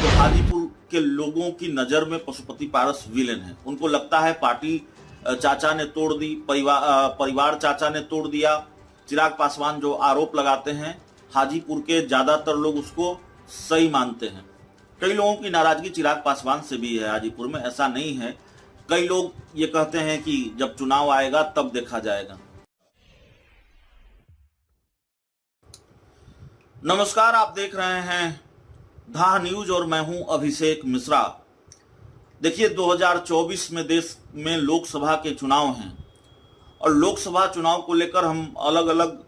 तो हाजीपुर के लोगों की नजर में पशुपति पारस विलेन है। उनको लगता है पार्टी चाचा ने तोड़ दी, परिवार चाचा ने तोड़ दिया। चिराग पासवान जो आरोप लगाते हैं, हाजीपुर के ज्यादातर लोग उसको सही मानते हैं। कई लोगों की नाराजगी चिराग पासवान से भी है हाजीपुर में, ऐसा नहीं है। कई लोग ये कहते हैं कि जब चुनाव आएगा तब देखा जाएगा। नमस्कार, आप देख रहे हैं धाह न्यूज और मैं हूं अभिषेक मिश्रा। देखिए, 2024 में देश में लोकसभा के चुनाव हैं और लोकसभा चुनाव को लेकर हम अलग अलग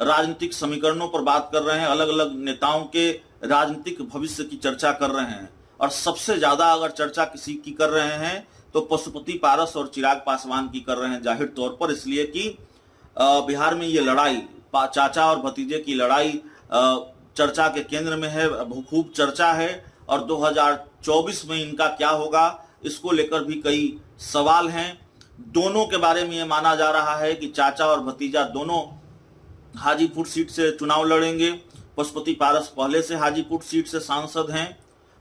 राजनीतिक समीकरणों पर बात कर रहे हैं, अलग अलग नेताओं के राजनीतिक भविष्य की चर्चा कर रहे हैं। और सबसे ज्यादा अगर चर्चा किसी की कर रहे हैं तो पशुपति पारस और चिराग पासवान की कर रहे हैं, जाहिर तौर पर। इसलिए कि बिहार में ये लड़ाई, चाचा और भतीजे की लड़ाई चर्चा के केंद्र में है, खूब चर्चा है। और 2024 में इनका क्या होगा, इसको लेकर भी कई सवाल हैं। दोनों के बारे में ये माना जा रहा है कि चाचा और भतीजा दोनों हाजीपुर सीट से चुनाव लड़ेंगे। पशुपति पारस पहले से हाजीपुर सीट से सांसद हैं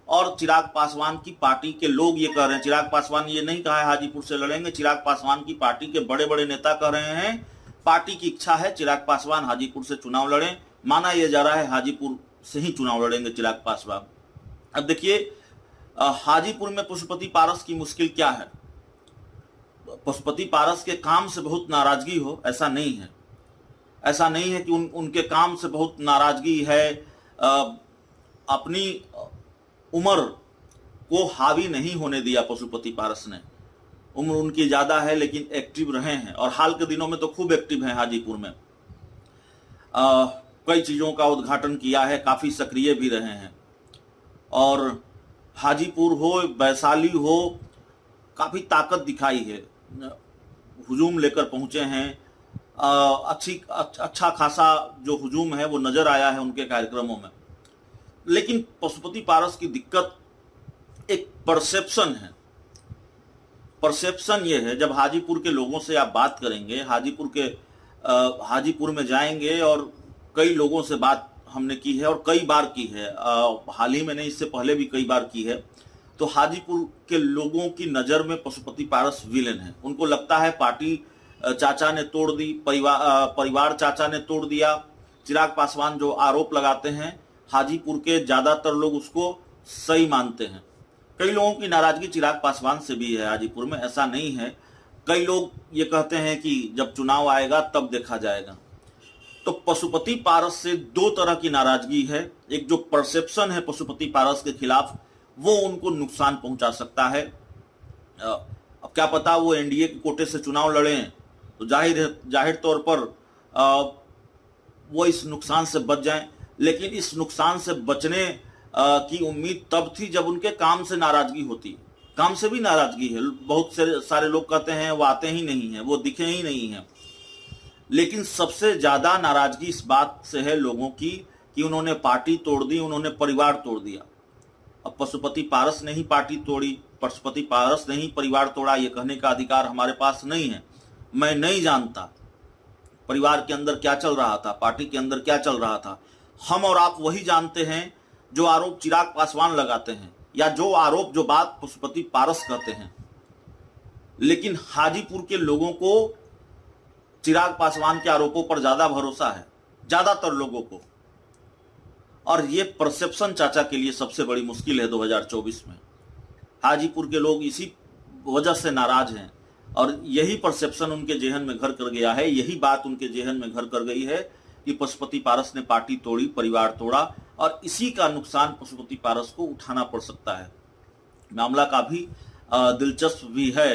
और चिराग पासवान की पार्टी के लोग ये कह रहे हैं, चिराग पासवान ये नहीं कहा है हाजीपुर से लड़ेंगे, चिराग पासवान की पार्टी के बड़े बड़े नेता कह रहे हैं पार्टी की इच्छा है चिराग पासवान हाजीपुर से चुनाव लड़ें। माना यह जा रहा है हाजीपुर से ही चुनाव लड़ेंगे चिराग पासवान। अब देखिए, हाजीपुर में पशुपति पारस की मुश्किल क्या है। पशुपति पारस के काम से बहुत नाराजगी हो, ऐसा नहीं है। ऐसा नहीं है कि उनके काम से बहुत नाराजगी है। अपनी उम्र को हावी नहीं होने दिया पशुपति पारस ने। उम्र उनकी ज्यादा है लेकिन एक्टिव रहे हैं और हाल के दिनों में तो खूब एक्टिव हैं हाजीपुर में। कई चीजों का उद्घाटन किया है, काफी सक्रिय भी रहे हैं। और हाजीपुर हो, वैशाली हो, काफी ताकत दिखाई है, हुजूम लेकर पहुंचे हैं। अच्छा खासा जो हुजूम है वो नजर आया है उनके कार्यक्रमों में। लेकिन पशुपति पारस की दिक्कत एक परसेप्शन है। परसेप्शन ये है, जब हाजीपुर के लोगों से आप बात करेंगे, हाजीपुर में जाएंगे और कई लोगों से बात हमने की है और कई बार की है, हाल ही में नहीं, इससे पहले भी कई बार की है। तो हाजीपुर के लोगों की नजर में पशुपति पारस विलेन है। उनको लगता है पार्टी चाचा ने तोड़ दी, परिवार चाचा ने तोड़ दिया। चिराग पासवान जो आरोप लगाते हैं, हाजीपुर के ज्यादातर लोग उसको सही मानते हैं। कई लोगों की नाराजगी चिराग पासवान से भी है हाजीपुर में, ऐसा नहीं है। कई लोग ये कहते हैं कि जब चुनाव आएगा तब देखा जाएगा। तो पशुपति पारस से दो तरह की नाराजगी है। एक जो परसेप्शन है पशुपति पारस के खिलाफ, वो उनको नुकसान पहुंचा सकता है। अब क्या पता वो एनडीए के कोटे से चुनाव लड़ें तो जाहिर तौर पर वो इस नुकसान से बच जाएं। लेकिन इस नुकसान से बचने की उम्मीद तब थी जब उनके काम से नाराजगी होती। काम से भी नाराजगी है। बहुत सारे लोग कहते हैं वो आते ही नहीं है, वो दिखे ही नहीं है। लेकिन सबसे ज्यादा नाराजगी इस बात से है लोगों की कि उन्होंने पार्टी तोड़ दी, उन्होंने परिवार तोड़ दिया। अब पशुपति पारस ने ही पार्टी तोड़ी, पशुपति पारस ने ही परिवार तोड़ा, ये कहने का अधिकार हमारे पास नहीं है। मैं नहीं जानता परिवार के अंदर क्या चल रहा था, पार्टी के अंदर क्या चल रहा था। हम और आप वही जानते हैं जो आरोप चिराग पासवान लगाते हैं या जो बात पशुपति पारस कहते हैं। लेकिन हाजीपुर के लोगों को चिराग पासवान के आरोपों पर ज्यादा भरोसा है, ज्यादातर लोगों को। और ये परसेप्शन चाचा के लिए सबसे बड़ी मुश्किल है 2024 में। हाजीपुर के लोग इसी वजह से नाराज हैं और यही परसेप्शन उनके जेहन में घर कर गया है, यही बात उनके जेहन में घर कर गई है कि पशुपति पारस ने पार्टी तोड़ी, परिवार तोड़ा और इसी का नुकसान पशुपति पारस को उठाना पड़ सकता है। मामला काफी दिलचस्प भी है।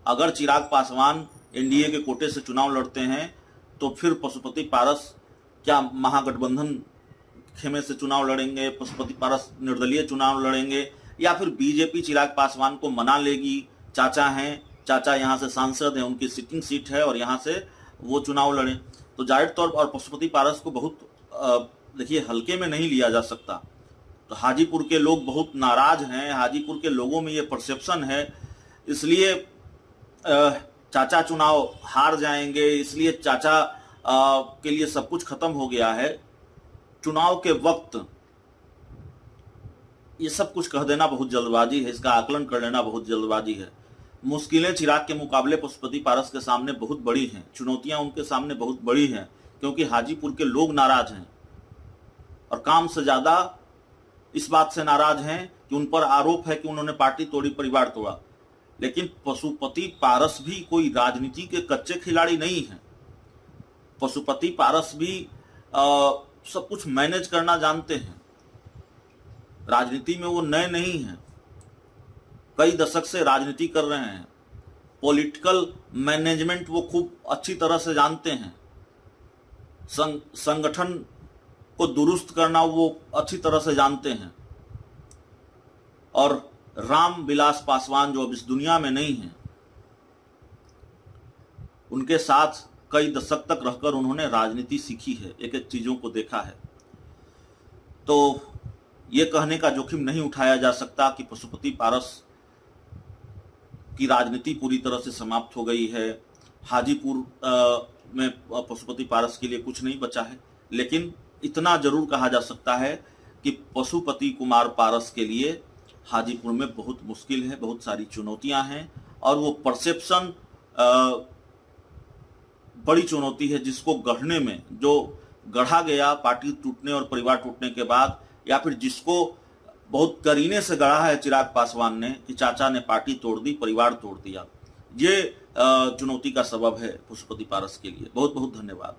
अगर चिराग पासवान एनडीए के कोटे से चुनाव लड़ते हैं तो फिर पशुपति पारस क्या महागठबंधन खेमे से चुनाव लड़ेंगे, पशुपति पारस निर्दलीय चुनाव लड़ेंगे, या फिर बीजेपी चिराग पासवान को मना लेगी, चाचा हैं, चाचा यहाँ से सांसद हैं, उनकी सिटिंग सीट है और यहाँ से वो चुनाव लड़ें। तो जाहिर तौर पर पशुपति पारस को बहुत देखिए हल्के में नहीं लिया जा सकता। तो हाजीपुर के लोग बहुत नाराज हैं, हाजीपुर के लोगों में ये परसेप्शन है, इसलिए चाचा चुनाव हार जाएंगे, इसलिए चाचा के लिए सब कुछ खत्म हो गया है। चुनाव के वक्त ये सब कुछ कह देना बहुत जल्दबाजी है, इसका आकलन कर लेना बहुत जल्दबाजी है। मुश्किलें चिराग के मुकाबले पशुपति पारस के सामने बहुत बड़ी हैं, चुनौतियां उनके सामने बहुत बड़ी हैं, क्योंकि हाजीपुर के लोग नाराज हैं और काम से ज्यादा इस बात से नाराज हैं कि उन पर आरोप है कि उन्होंने पार्टी तोड़ी, परिवार तोड़ा। लेकिन पशुपति पारस भी कोई राजनीति के कच्चे खिलाड़ी नहीं है। पशुपति पारस भी सब कुछ मैनेज करना जानते हैं। राजनीति में वो नए नहीं हैं, कई दशक से राजनीति कर रहे हैं। पॉलिटिकल मैनेजमेंट वो खूब अच्छी तरह से जानते हैं। संगठन को दुरुस्त करना वो अच्छी तरह से जानते हैं। और राम विलास पासवान जो अब इस दुनिया में नहीं है, उनके साथ कई दशक तक रहकर उन्होंने राजनीति सीखी है, एक एक चीजों को देखा है। तो ये कहने का जोखिम नहीं उठाया जा सकता कि पशुपति पारस की राजनीति पूरी तरह से समाप्त हो गई है, हाजीपुर में पशुपति पारस के लिए कुछ नहीं बचा है। लेकिन इतना जरूर कहा जा सकता है कि पशुपति कुमार पारस के लिए हाजीपुर में बहुत मुश्किल है, बहुत सारी चुनौतियां हैं, और वो परसेप्शन बड़ी चुनौती है जिसको गढ़ने में, जो गढ़ा गया पार्टी टूटने और परिवार टूटने के बाद, या फिर जिसको बहुत करीने से गढ़ा है चिराग पासवान ने कि चाचा ने पार्टी तोड़ दी, परिवार तोड़ दिया, ये चुनौती का सबब है पशुपति पारस के लिए। बहुत बहुत धन्यवाद।